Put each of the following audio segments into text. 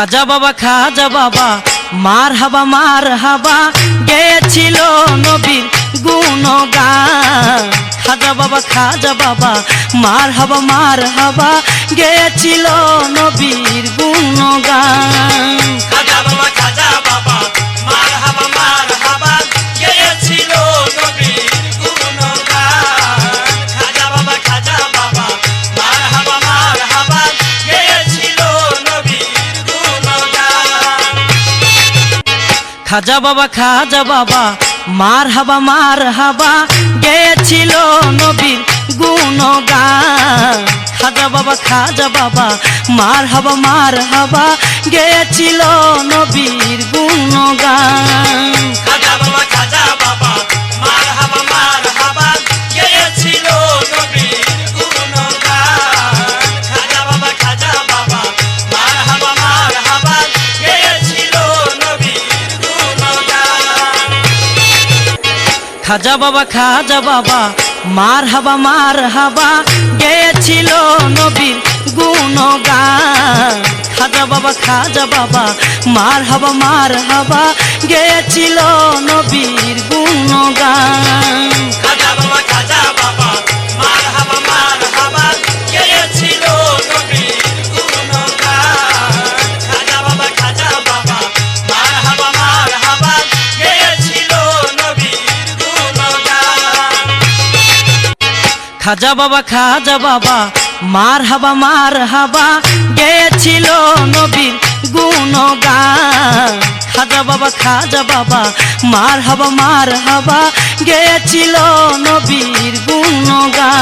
খাজা বাবা মার হাবা গেছিল নবীর গুণগান। খাজা বাবা মার হাবা গেছিল নবীর গুণগান। খাজা বাবা মার হাবা গেয়েছিল নবীর গুণগান। খাজা বাবা মার হাবা গেয়েছিল নবীর গুণগান। খাজা বাবা মার হাবা গেয়েছিল নবীর গুণগান। খাজা বাবা মার হাবা গেয়েছিল নবীর গুণগান। খাজা বাবা মার হাবা গেয়েছিল নবীর গুণগান। খাজা বাবা মার হাবা গেয়েছিল নবীর গুণগান। খাজা বাবা মার হাবা গেয়েছিল নবীর গুণগান। খাজা বাবা মার হাবা গেয়েছিল নবীর গুণগান। খাজা বাবা মার হাবা গেয়েছিল নবীর গুণগান। খাজা বাবা মার হাবা গেয়েছিল নবীর গুণগান। খাজা বাবা মার হাবা গেয়েছিল নবীর গুণগান। খাজা বাবা মার হাবা গেয়েছিল নবীর গুণগান। খাজা বাবা মার হাবা গেয়েছিল নবীর গুণগান।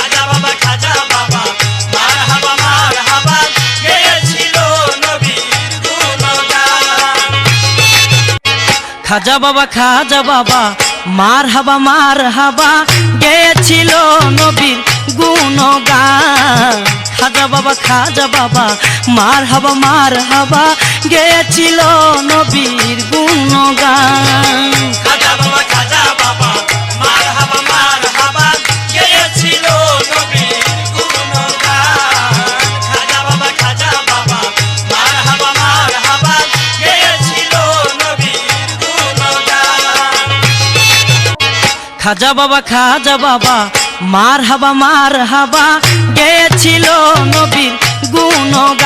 খাজা বাবা মার হাবা গেয়েছিল নবীর গুণগান। খাজা বাবা মার হাবা গেয়েছিল নবীর গুণগান। খাজা বাবা মার হাবা গেয়েছিল নবীর গুণগান। খাজা বাবা মার হাবা গেয়েছিল নবীর গুণগান। খাজা বাবা মার হাবা গেয়েছিল নবীর গুণগান। খাজা বাবা মার হাবা গেয়েছিল নবীর গুণগান।